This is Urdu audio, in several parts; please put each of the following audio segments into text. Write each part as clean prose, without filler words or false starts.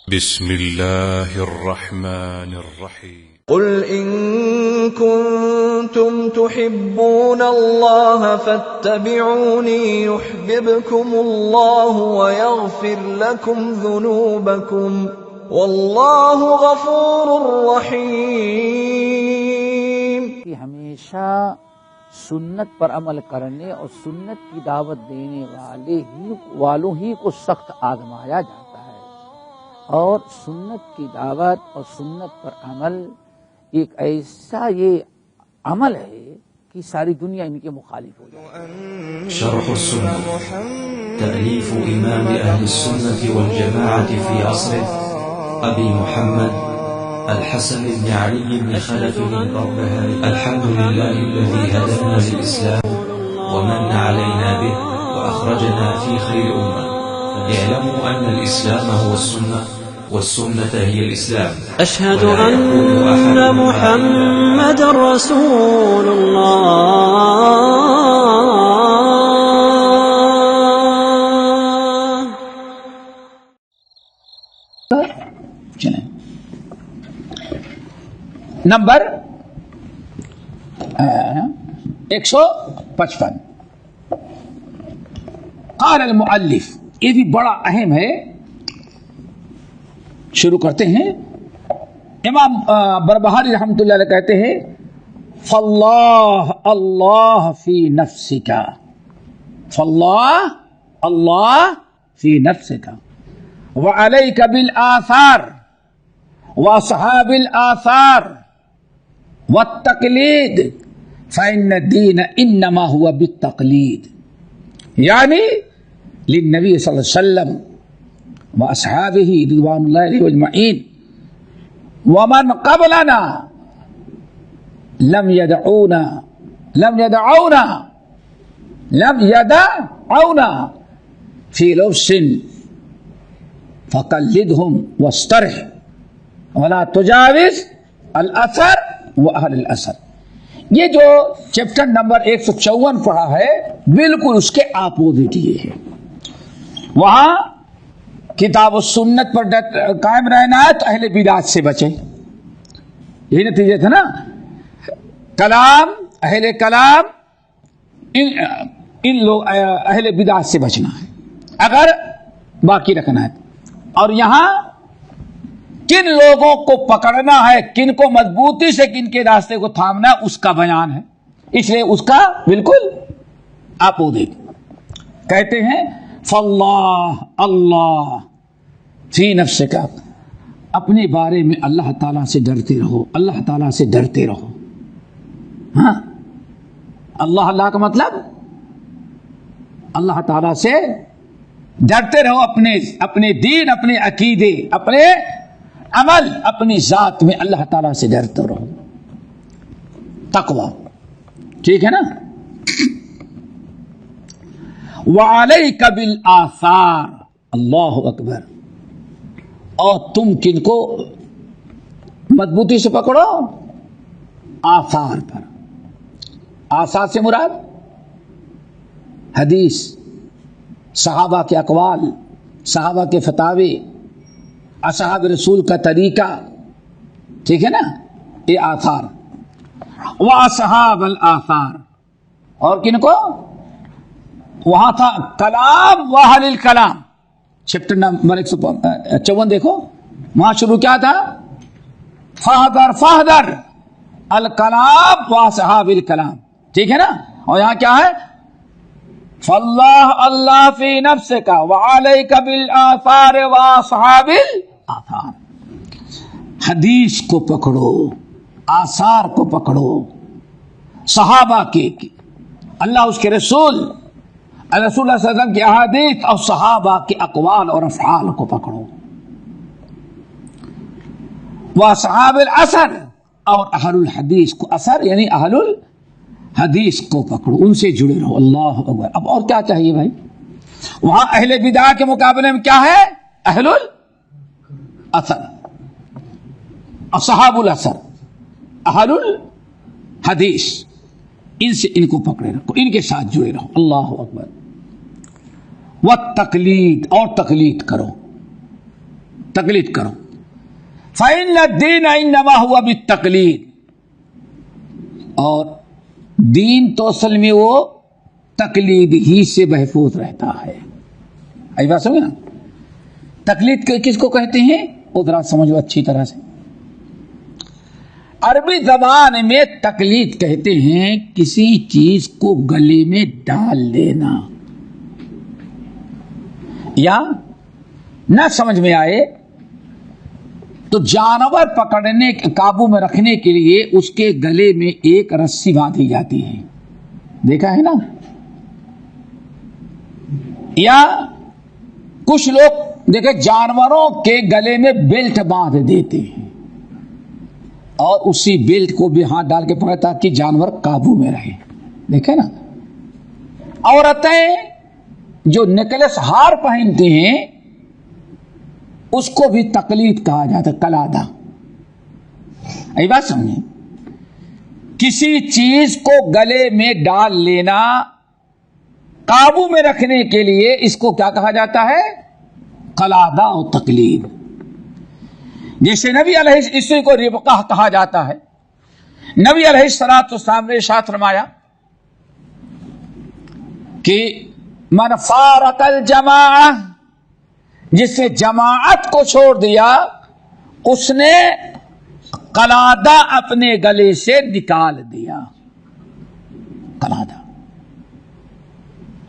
بسم الله الرحمن الرحيم قل إن كنتم تحبون الله فاتبعوني يحببكم الله ويغفر لكم ذنوبكم والله غفور رحيم. ہمیشہ سنت پر عمل کرنے اور سنت کی دعوت دینے والوں ہی کو سخت آزمایا جاتا ہے، اور سنت کی دعوت اور سنت پر عمل ایک ایسا یہ عمل ہے کہ ساری دنیا ان کے مخالف ہو جائے. شرح السنة تأليف إمام أهل السنة والجماعة في عصره أبي محمد الحسن بن علي بن خلف البربهاري. الحمد لله الذي هدانا للإسلام ومن علينا به وأخرجنا في خير أمة. اعلموا أن الإسلام هو السنة والسنة هي الإسلام. أشهد أن محمد رسول الله. چلیں نمبر 155. قال المؤلف، یہ بھی بڑا اہم ہے، شروع کرتے ہیں. امام بربہاری رحمۃ اللہ علیہ کہتے ہیں فاللہ اللہ فی نفسک، فاللہ اللہ فی نفسک وعلیک بالآثار واصحاب الآثار والتقلید فإن الدین انما هو بالتقلید، یعنی للنبی صلی اللہ علیہ وسلم واصحابہ رضوان اللہ علیہم اجمعین ومن قبلنا لم يدعونا في لبس فقلدهم واسترح ولا تجاوز الاثر واہل الاثر. یہ جو چیپٹر نمبر 154 پڑھا ہے بالکل اس کے اپوزٹ یہ ہے. وہاں کتاب و سنت پر قائم رہنا ہے تو اہل بدعت سے بچیں، یہی نتیجہ تھا نا. کلام اہل کلام ان لوگ اہل بدعت سے بچنا ہے اگر باقی رکھنا ہے. اور یہاں کن لوگوں کو پکڑنا ہے، کن کو مضبوطی سے کن کے راستے کو تھامنا ہے، اس کا بیان ہے. اس لیے اس کا بالکل اپوزٹ کہتے ہیں فاللہ اللہ فی نفسک، اپنے بارے میں اللہ تعالیٰ سے ڈرتے رہو، اللہ تعالیٰ سے ڈرتے رہو. ہاں، اللہ کا مطلب اللہ تعالیٰ سے ڈرتے رہو، اپنے دین، اپنے عقیدے، اپنے عمل، اپنی ذات میں اللہ تعالیٰ سے ڈرتے رہو. تقوی، ٹھیک ہے نا. وعلیک بالآثار، اللہ اکبر، اور تم کن کو مضبوطی سے پکڑو؟ آثار پر. آثار سے مراد حدیث، صحابہ کے اقوال، صحابہ کے فتاوی، اصحاب رسول کا طریقہ، ٹھیک ہے نا، یہ آثار. واصحاب الاثار، اور کن کو؟ وہاں تھا کلام واہل الکلام، چیپٹر نمبر 154 دیکھو، وہاں شروع کیا تھا؟ فاحذر الکلام واصحاب الکلام، ٹھیک ہے نا. اور یہاں کیا ہے؟ فاللہ اللہ فی نفسک وعلیک بالآثار واصحاب الاثار. حدیث کو پکڑو، آثار کو پکڑو، صحابہ کے، اللہ اس کے رسول صلی اللہ علیہ وسلم کی احادیث اور صحابہ کے اقوال اور افعال کو پکڑو. واصحاب الاثر، اور اہل الحدیث کو، اثر یعنی اہل الحدیث کو پکڑو، ان سے جڑے رہو. اللہ اکبر. اب اور کیا چاہیے بھائی؟ وہاں اہل بدعہ کے مقابلے میں کیا ہے؟ اہل الاثر، اصحاب الاثر، اہل الحدیث، ان کو پکڑے رکھو، ان کے ساتھ جڑے رہو. اللہ اکبر. والتقلید، اور تقلید کرو. تقلید کرو. فإن الدین انما ہوا بالتقلید، اور دین تو اصل میں وہ تقلید ہی سے محفوظ رہتا ہے. ای بات سمجھے نا؟ تقلید کس کو کہتے ہیں وہ ذرا سمجھو اچھی طرح سے. عربی زبان میں تقلید کہتے ہیں کسی چیز کو گلے میں ڈال لینا، یا نہ سمجھ میں آئے تو جانور پکڑنے قابو میں رکھنے کے لیے اس کے گلے میں ایک رسی باندھی جاتی ہے، دیکھا ہے نا؟ یا کچھ لوگ دیکھے جانوروں کے گلے میں بیلٹ باندھ دیتے ہیں اور اسی بیلٹ کو بھی ہاتھ ڈال کے پکڑے تاکہ جانور قابو میں رہے، دیکھے نا؟ عورتیں جو نیکلس ہار پہنتی ہیں اس کو بھی تقلید کہا جاتا ہے، قلادہ. یہ بات سمجھیں، کسی چیز کو گلے میں ڈال لینا قابو میں رکھنے کے لیے اس کو کیا کہا جاتا ہے؟ قلادہ اور تقلید. جیسے نبی علیہ اسی کو ربقہ کہا جاتا ہے. نبی علیہ الصلوۃ والسلام نے ارشاد فرمایا کہ من فارق الجماعہ، جس نے جماعت کو چھوڑ دیا اس نے قلادہ اپنے گلے سے نکال دیا. قلادہ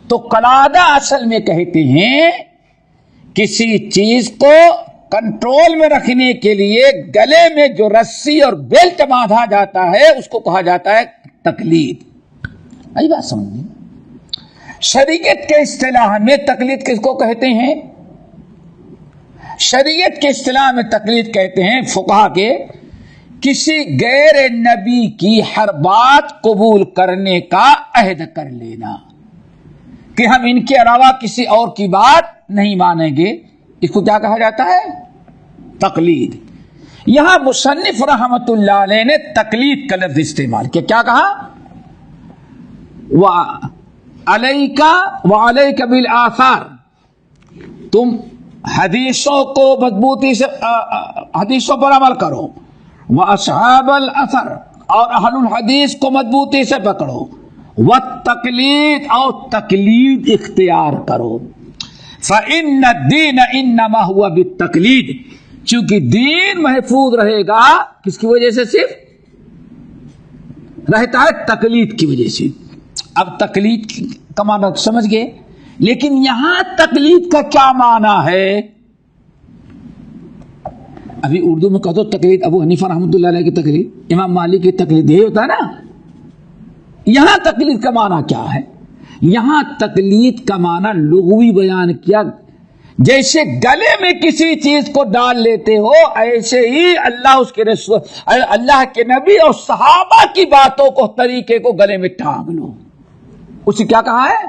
تو قلادہ اصل میں کہتے ہیں کسی چیز کو کنٹرول میں رکھنے کے لیے گلے میں جو رسی اور بیلٹ باندھا جاتا ہے اس کو کہا جاتا ہے تقلید. ای بات سمجھیں، شریعت کے اصطلاح میں تقلید کس کو کہتے ہیں؟ شریعت کے اصطلاح میں تقلید کہتے ہیں فقہا کے کسی غیر نبی کی ہر بات قبول کرنے کا عہد کر لینا کہ ہم ان کے علاوہ کسی اور کی بات نہیں مانیں گے. اس کو کیا کہا جاتا ہے؟ تقلید. یہاں مصنف رحمت اللہ علیہ نے تقلید کا لفظ استعمال کیا. کیا کہا؟ وَعَلَيْكَ بِالْآثَارِ، تم حدیثوں کو مضبوطی سے حدیثوں پر عمل کرو. وَأَصْحَابَ الْأَثَرِ، اور اہل الحدیث کو مضبوطی سے پکڑو. وَالتَّقْلِيدِ، اور تقلید اختیار کرو. فَإِنَّ الدِّينَ إِنَّمَا هُوَ بِالتَّقْلِيدِ، چونکہ دین محفوظ رہے گا کس کی وجہ سے؟ صرف رہتا ہے تقلید کی وجہ سے. اب تقلید کا معنی سمجھ گئے، لیکن یہاں تقلید کا کیا معنی ہے؟ ابھی اردو میں کہہ دو تقلید، ابو حنیفہ رحمۃ اللہ علیہ کی تقلید، امام مالک کی تقلید، یہی ہوتا ہے نا. یہاں تقلید کا معنی کیا ہے؟ یہاں تقلید کا معنی لغوی بیان کیا، جیسے گلے میں کسی چیز کو ڈال لیتے ہو ایسے ہی اللہ اس کے رسول اللہ کے نبی اور صحابہ کی باتوں کو طریقے کو گلے میں ٹانگ لو، اسے کیا کہا ہے؟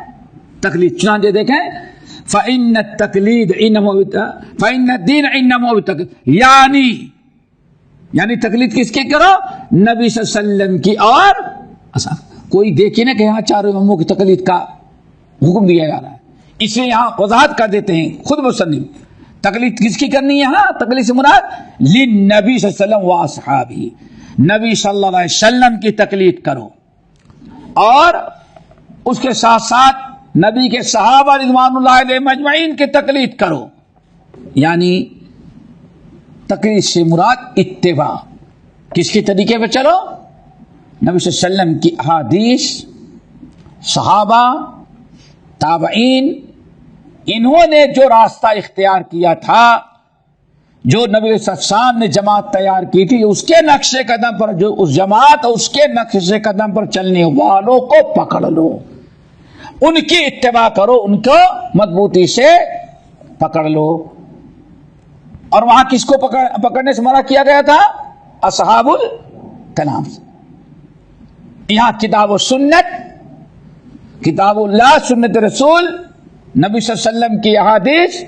تقلید. چنانچہ دیکھیں فإن التقلید فإن الدین انما التقلید، یعنی تقلید کس کی کرو؟ نبی صلی اللہ علیہ وسلم کی. اور کوئی دیکھے نا کہ یہاں چاروں اماموں کی تقلید کا حکم دیا جا رہا ہے، اس لیے یہاں وضاحت کر دیتے ہیں خود مصنف. تقلید کس کی کرنی ہے یہاں؟ تقلید سے مراد للنبی صلی اللہ علیہ وسلم و اصحابہ، نبی صلی اللہ علیہ وسلم کی تقلید کرو اور اس کے ساتھ ساتھ نبی کے صحابہ رضوان اللہ علیہ مجمعین کی تقلید کرو. یعنی تقلید سے مراد اتباع، کس کے طریقے پہ چلو؟ نبی صلی اللہ علیہ وسلم کی احادیث، صحابہ، تابعین، انہوں نے جو راستہ اختیار کیا تھا، جو نبی صلی اللہ علیہ وسلم نے جماعت تیار کی تھی، اس کے نقش قدم پر، جو اس جماعت اور اس کے نقش قدم پر چلنے والوں کو پکڑ لو، ان کی اتباع کرو، ان کو مضبوطی سے پکڑ لو. اور وہاں کس کو پکڑنے سے منع کیا گیا تھا؟ اصحاب الکلام. یہاں کتاب و سنت، کتاب اللہ، سنت رسول، نبی صلی اللہ علیہ وسلم کی احادیث،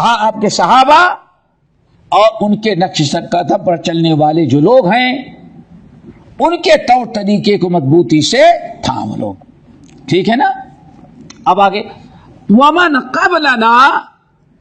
آپ کے صحابہ اور ان کے نقش قدم پر چلنے والے جو لوگ ہیں ان کے طور طریقے کو مضبوطی سے تھام لو. ٹھیک ہے نا؟ اب آگے ومن قبلنا،